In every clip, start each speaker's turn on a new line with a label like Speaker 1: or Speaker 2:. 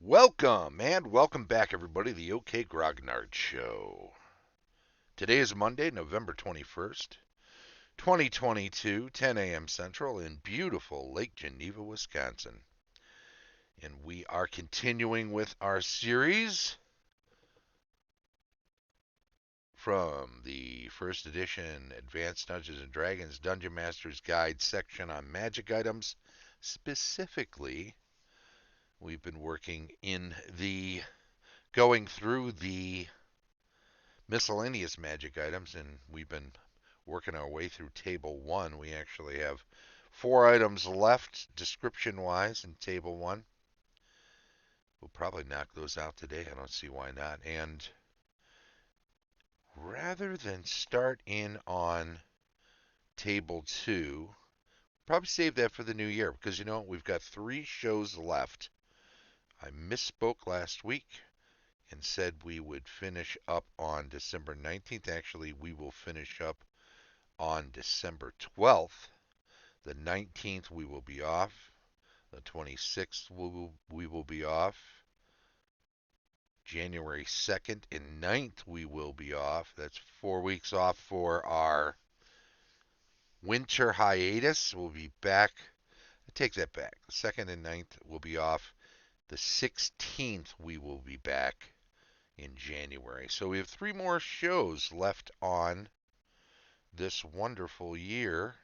Speaker 1: Welcome and welcome back, everybody, to the OK Grognard Show. Today is Monday, November 21st, 2022, 10 a.m. Central in beautiful Lake Geneva, Wisconsin. And we are continuing with our series from the first edition Advanced Dungeons & Dragons Dungeon Master's Guide section on magic items. Specifically, we've been working in the going through the miscellaneous magic items, and we've been working our way through table one. We actually have 4 items left description wise in table one. We'll probably knock those out today. I don't see why not. And rather than start in on table two, probably save that for the new year, because we've got 3 shows left. I misspoke last week and said we would finish up on December 19th. Actually, we will finish up on December 12th. The 19th we will be off. The 26th we will be off. January 2nd and 9th we will be off. That's 4 weeks off for our winter hiatus. We'll be back. I take that back. The 2nd and 9th will be off. The 16th we will be back in January. So we have 3 more shows left on this wonderful year.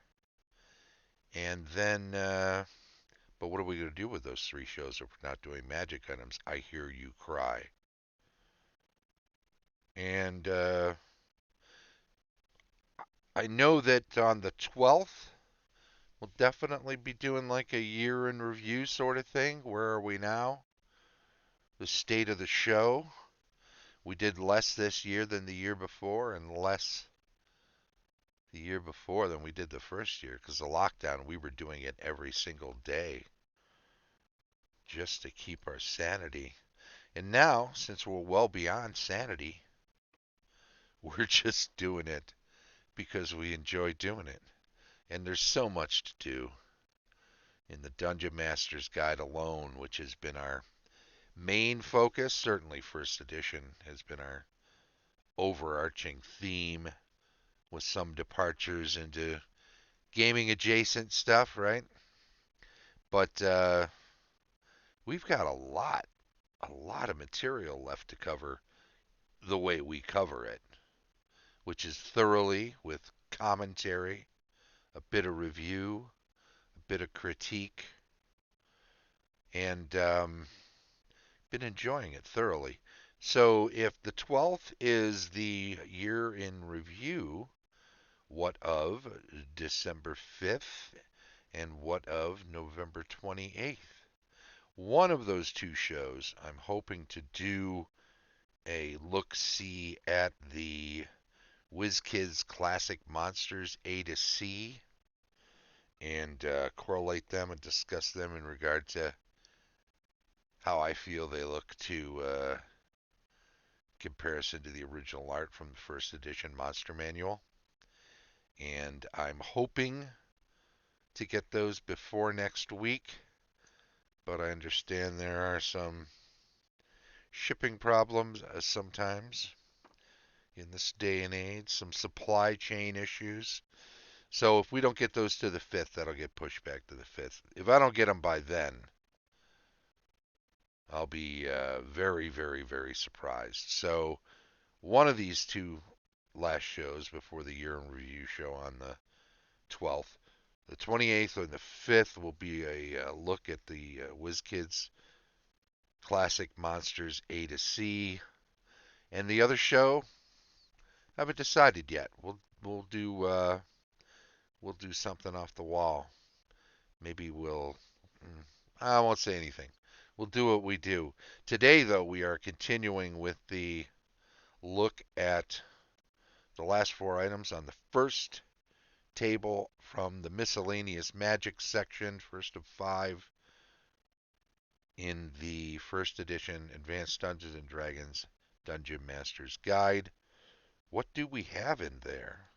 Speaker 1: And then, but what are we going to do with those 3 shows if we're not doing magic items? I hear you cry. And I know that on the 12th, we'll definitely be doing like a year in review sort of thing. Where are we now? The state of the show. We did less this year than the year before, and less the year before than we did the first year, because the lockdown, we were doing it every single day just to keep our sanity. And now, since we're well beyond sanity, we're just doing it because we enjoy doing it. And there's so much to do in the Dungeon Master's Guide alone, which has been our main focus. Certainly, first edition has been our overarching theme, with some departures into gaming adjacent stuff, right? But we've got a lot of material left to cover the way we cover it, which is thoroughly with commentary, a bit of review, a bit of critique, and been enjoying it thoroughly. So if the 12th is the year in review, what of December 5th and what of November 28th? One of those 2 shows, I'm hoping to do a look-see at the WizKids Classic Monsters A to C, and correlate them and discuss them in regard to how I feel they look to comparison to the original art from the first edition Monster Manual. And I'm hoping to get those before next week, but I understand there are some shipping problems sometimes in this day and age, some supply chain issues. So if we don't get those to the 5th, that'll get pushed back to the 5th. If I don't get them by then, I'll be very, very, very surprised. So one of these 2 last shows before the year in review show on the 12th, the 28th and the 5th will be a look at the WizKids Classic Monsters A to C. And the other show, I haven't decided yet. We'll do something off the wall. Maybe I won't say anything. We'll do what we do. Today, though, we are continuing with the look at the last 4 items on the first table from the miscellaneous magic section, first of 5 in the first edition Advanced Dungeons and Dragons Dungeon Master's Guide. What do we have in there?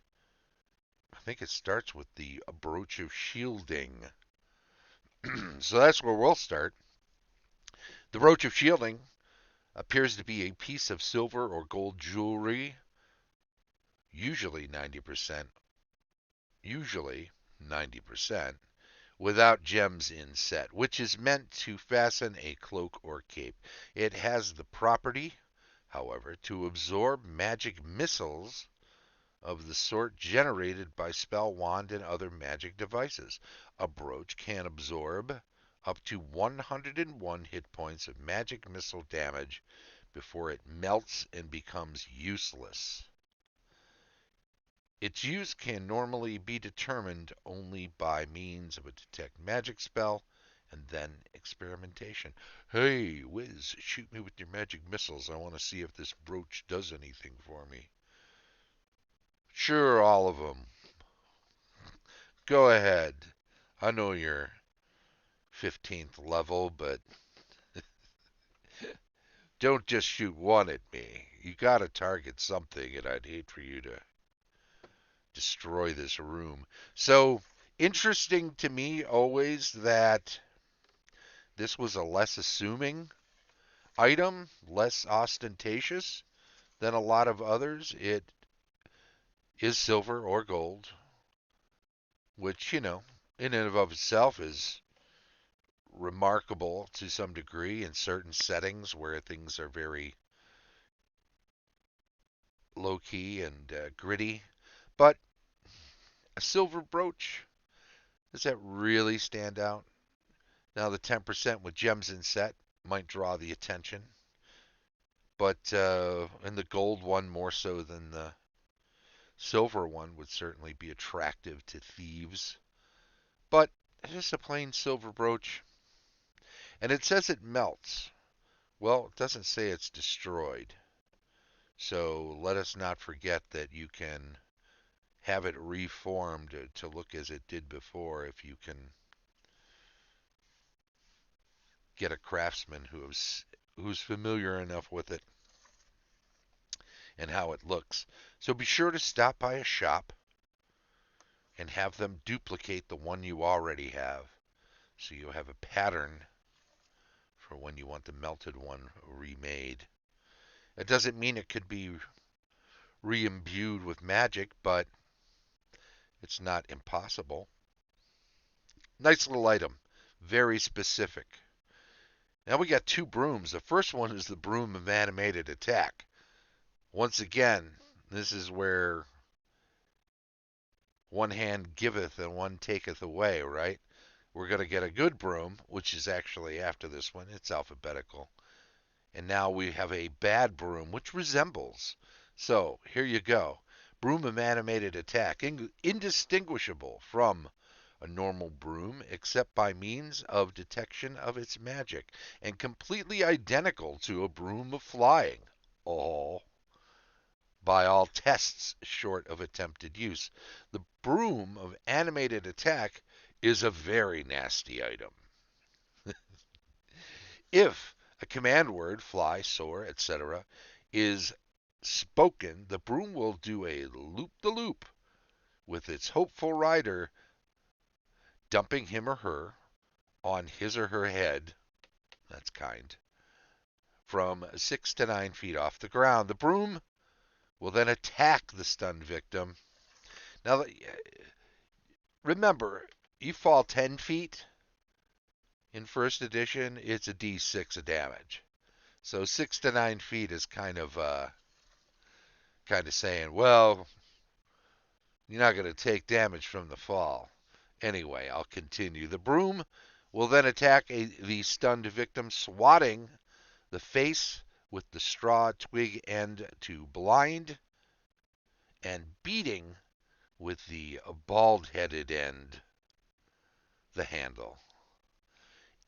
Speaker 1: I think it starts with the brooch of shielding. So that's where we'll start. The brooch of shielding appears to be a piece of silver or gold jewelry, usually 90%, usually 90%, without gems inset, which is meant to fasten a cloak or cape. It has the property, however, to absorb magic missiles of the sort generated by spell, wand, and other magic devices. A brooch can absorb up to 101 hit points of magic missile damage before it melts and becomes useless. Its use can normally be determined only by means of a detect magic spell and then experimentation. Hey, Wiz, shoot me with your magic missiles. I want to see if this brooch does anything for me. Sure, all of them. Go ahead. I know you're 15th level, but don't just shoot one at me. You gotta target something, and I'd hate for you to destroy this room. So, interesting to me always that this was a less assuming item, less ostentatious than a lot of others. It is silver or gold, which, in and of itself is remarkable to some degree in certain settings where things are very low key and gritty. But a silver brooch, does that really stand out? Now, the 10% with gems inset might draw the attention, but and the gold one more so than the silver one would certainly be attractive to thieves. But just a plain silver brooch. And it says it melts. Well, it doesn't say it's destroyed. So let us not forget that you can have it reformed to look as it did before if you can get a craftsman who's familiar enough with it and how it looks. So be sure to stop by a shop and have them duplicate the one you already have so you have a pattern for when you want the melted one remade. It doesn't mean it could be re-imbued with magic, but it's not impossible. Nice little item. Very specific. Now we got two brooms. The first one is the Broom of Animated Attack. Once again, this is where one hand giveth and one taketh away, right? We're going to get a good broom, which is actually after this one. It's alphabetical. And now we have a bad broom, which resembles. So, here you go. Broom of Animated Attack. Indistinguishable from a normal broom, except by means of detection of its magic. And completely identical to a Broom of Flying. Oh, by all tests short of attempted use. The Broom of Animated Attack is a very nasty item. If a command word, fly, soar, etc., is spoken, the broom will do a loop-the-loop with its hopeful rider, dumping him or her on his or her head, that's kind, from 6 to 9 feet off the ground. The broom will then attack the stunned victim. Now, remember, you fall 10 feet in first edition, it's a d6 of damage. So 6 to 9 feet is kind of saying, well, you're not going to take damage from the fall. Anyway, I'll continue. The broom will then attack the stunned victim, swatting the face with the straw twig end to blind and beating with the bald-headed end the handle.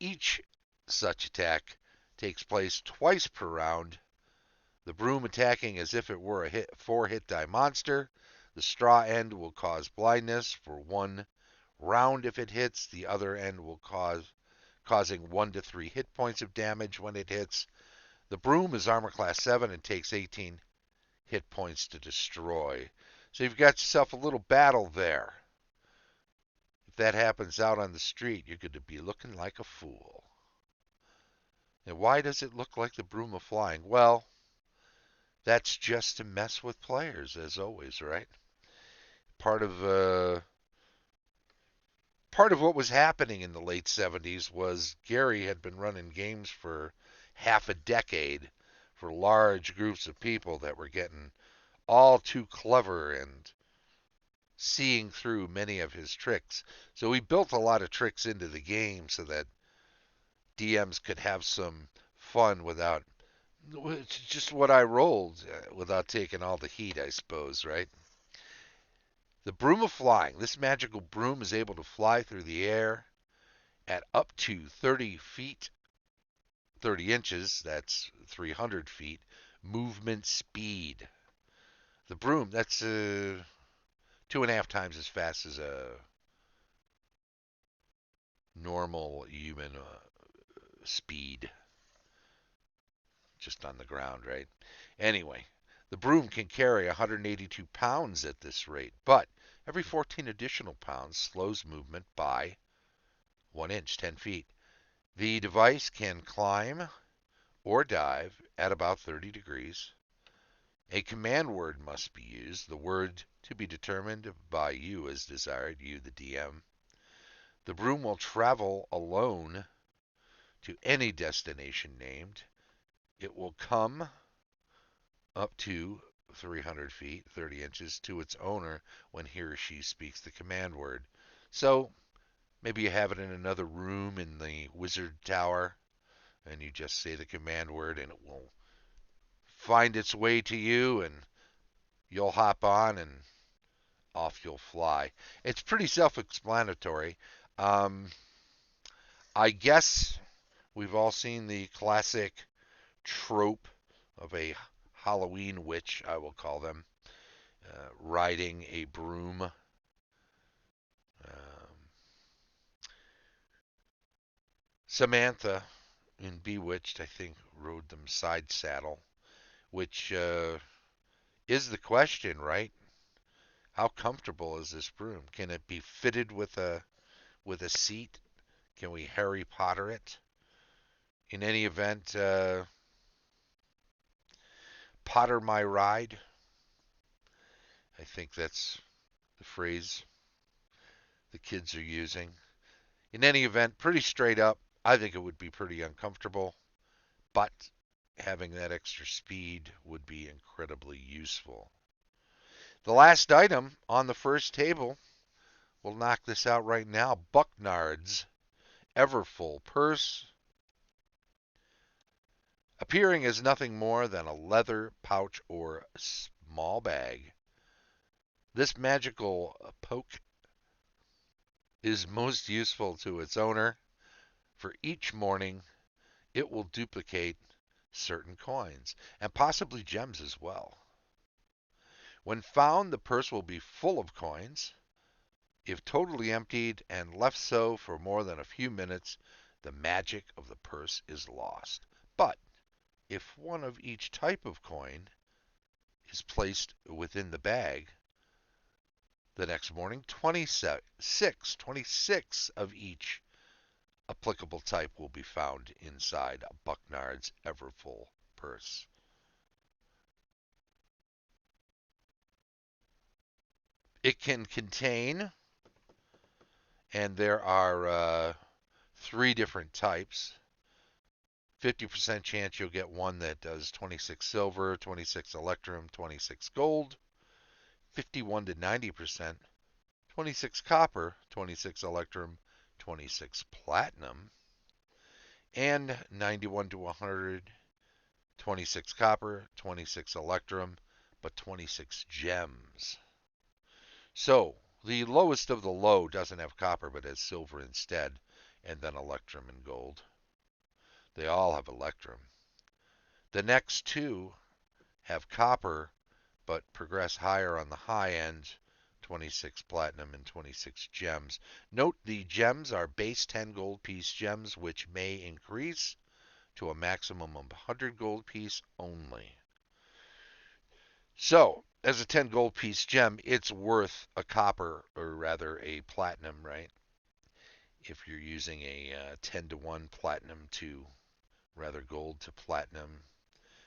Speaker 1: Each such attack takes place twice per round, the broom attacking as if it were a 4-hit die monster. The straw end will cause blindness for 1 round if it hits. The other end will causing 1 to 3 hit points of damage when it hits. The broom is armor class 7 and takes 18 hit points to destroy. So you've got yourself a little battle there. If that happens out on the street, you're going to be looking like a fool. And why does it look like the Broom of Flying? Well, that's just to mess with players, as always, right? Part of part of what was happening in the late 70s was Gary had been running games for half a decade for large groups of people that were getting all too clever and seeing through many of his tricks. So he built a lot of tricks into the game so that DMs could have some fun without just what I rolled, without taking all the heat, I suppose, right? The Broom of Flying. This magical broom is able to fly through the air at up to 30 feet, 30 inches, that's 300 feet, movement speed. The broom, that's 2.5 times as fast as a normal human speed, just on the ground, right? Anyway, the broom can carry 182 pounds at this rate, but every 14 additional pounds slows movement by 1 inch, 10 feet. The device can climb or dive at about 30 degrees. A command word must be used, the word to be determined by you as desired, you the DM. The broom will travel alone to any destination named. It will come up to 300 feet, 30 inches, to its owner when he or she speaks the command word. So maybe you have it in another room in the wizard tower, and you just say the command word, and it will find its way to you, and you'll hop on, and off you'll fly. It's pretty self-explanatory. Um, I guess we've all seen the classic trope of a Halloween witch, I will call them, riding a broom. Samantha in Bewitched, I think, rode them side saddle, which is the question, right? How comfortable is this broom? Can it be fitted with a seat? Can we Harry Potter it? In any event, Potter my ride. I think that's the phrase the kids are using. In any event, pretty straight up, I think it would be pretty uncomfortable, but having that extra speed would be incredibly useful. The last item on the first table, we'll knock this out right now. Bucknards Everfull Purse, appearing as nothing more than a leather pouch or small bag. This magical poke is most useful to its owner. For each morning, it will duplicate certain coins, and possibly gems as well. When found, the purse will be full of coins. If totally emptied and left so for more than a few minutes, the magic of the purse is lost. But if one of each type of coin is placed within the bag, the next morning, 26 of each applicable type will be found inside a Bucknard's Everfull purse. It can contain, and there are 3 different types. 50% chance you'll get one that does 26 silver, 26 electrum, 26 gold. 51 to 90%, 26 copper, 26 electrum, 26 platinum. And 91 to 100, 26 copper, 26 electrum, but 26 gems. So, the lowest of the low doesn't have copper but has silver instead, and then electrum and gold. They all have electrum. The next 2 have copper but progress higher on the high end, 26 platinum and 26 gems. Note the gems are base 10 gold piece gems, which may increase to a maximum of 100 gold piece only. So, as a 10 gold piece gem, it's worth a copper, or rather a platinum, right? If you're using a 10 to 1 platinum to rather gold to platinum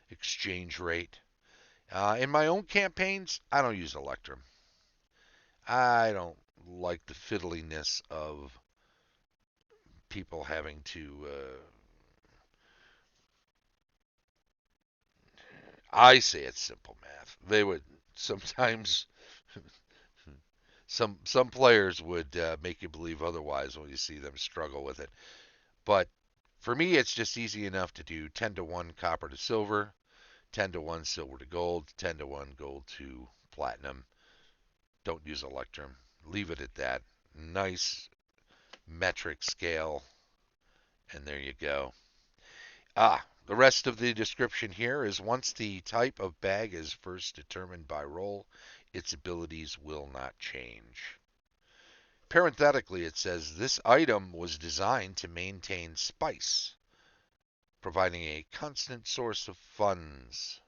Speaker 1: exchange rate. In my own campaigns, I don't use Electrum. I don't like the fiddliness of people having to. I say it's simple math. They would sometimes some players would make you believe otherwise when you see them struggle with it. But for me, it's just easy enough to do 10 to 1 copper to silver, 10 to 1 silver to gold, 10 to 1 gold to platinum. Don't use Electrum. Leave it at that. Nice metric scale, and there you go. The rest of the description here is once the type of bag is first determined by roll, its abilities will not change. Parenthetically, it says this item was designed to maintain spice, providing a constant source of funds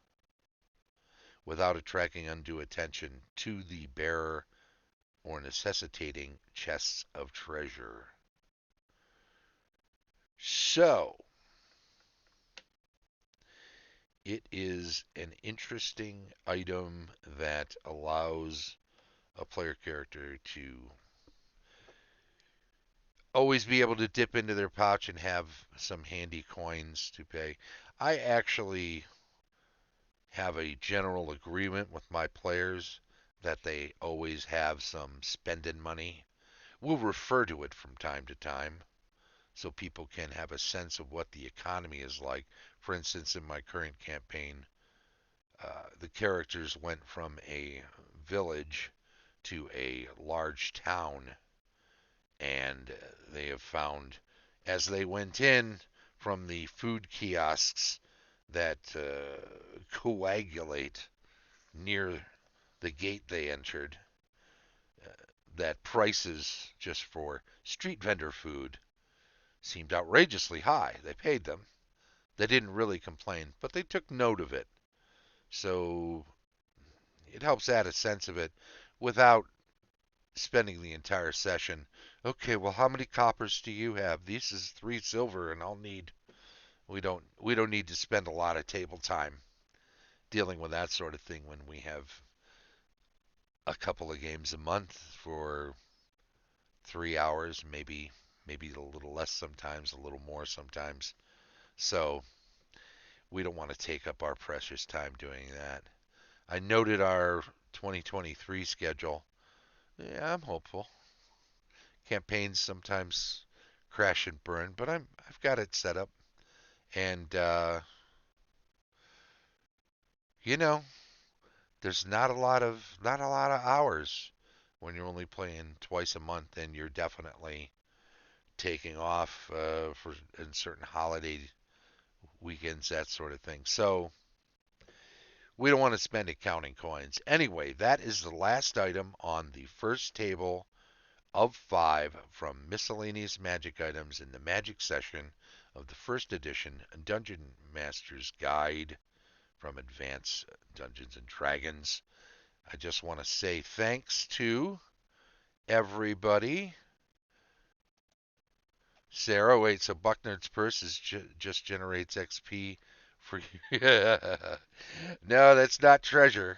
Speaker 1: without attracting undue attention to the bearer or necessitating chests of treasure. So, it is an interesting item that allows a player character to always be able to dip into their pouch and have some handy coins to pay. I actually have a general agreement with my players that they always have some spending money. We'll refer to it from time to time so people can have a sense of what the economy is like. For instance, in my current campaign, the characters went from a village to a large town, and they have found, as they went in from the food kiosks that coagulate near the gate they entered, uh, that prices just for street vendor food seemed outrageously high. They paid them. They didn't really complain, but they took note of it. So it helps add a sense of it without spending the entire session. Okay, well, how many coppers do you have? This is 3 silver, and I'll need. We don't need to spend a lot of table time dealing with that sort of thing when we have a couple of games a month for 3 hours, maybe a little less sometimes, a little more sometimes. So we don't want to take up our precious time doing that. I noted our 2023 schedule. Yeah, I'm hopeful. Campaigns sometimes crash and burn, but I've got it set up, and you know, there's not a lot of hours when you're only playing twice a month, and you're definitely taking off for in certain holiday weekends, that sort of thing. So we don't want to spend it counting coins. Anyway, that is the last item on the first table of 5 from miscellaneous magic items in the magic session of the first edition Dungeon Master's Guide from Advanced Dungeons and Dragons. I just want to say thanks to everybody. Sarah, wait, so Bucknards purse just generates XP for you? No, that's not treasure.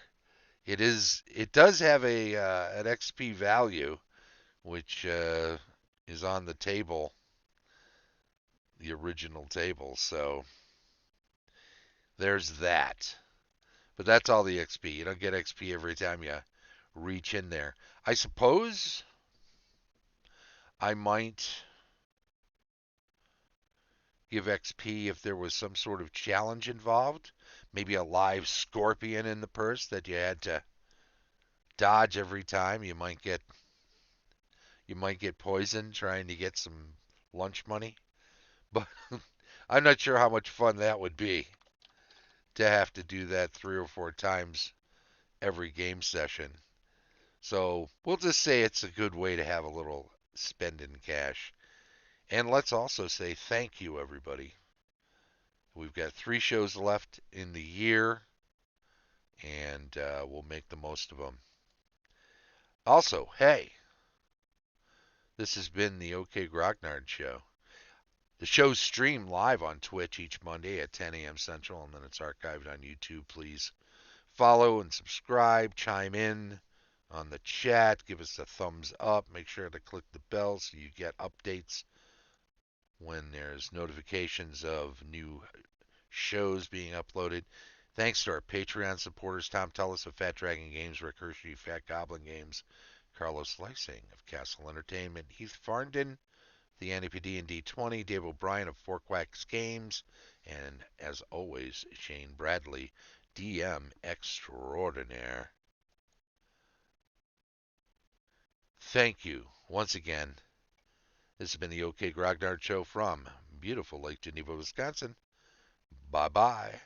Speaker 1: It is. It does have a an XP value, which is on the table, the original table. So there's that. But that's all the XP. You don't get XP every time you reach in there. I suppose I might give XP if there was some sort of challenge involved. Maybe a live scorpion in the purse that you had to dodge every time. You might get poisoned trying to get some lunch money. But I'm not sure how much fun that would be to have to do that 3 or 4 times every game session. So we'll just say it's a good way to have a little spend in cash. And let's also say thank you, everybody. We've got 3 shows left in the year, and we'll make the most of them. Also, hey, this has been the OK Grognard Show. The show's streamed live on Twitch each Monday at 10 a.m. Central, and then it's archived on YouTube. Please follow and subscribe, chime in on the chat, give us a thumbs up, make sure to click the bell so you get updates when there's notifications of new shows being uploaded. Thanks to our Patreon supporters, Tom Tullis of Fat Dragon Games, Rick Hershey, Fat Goblin Games, Carlos Lysing of Castle Entertainment, Heath Farndon, the NAPD&D 20, Dave O'Brien of Quacks Games, and as always, Shane Bradley, DM extraordinaire. Thank you once again. This has been the OK Grognard Show from beautiful Lake Geneva, Wisconsin. Bye-bye.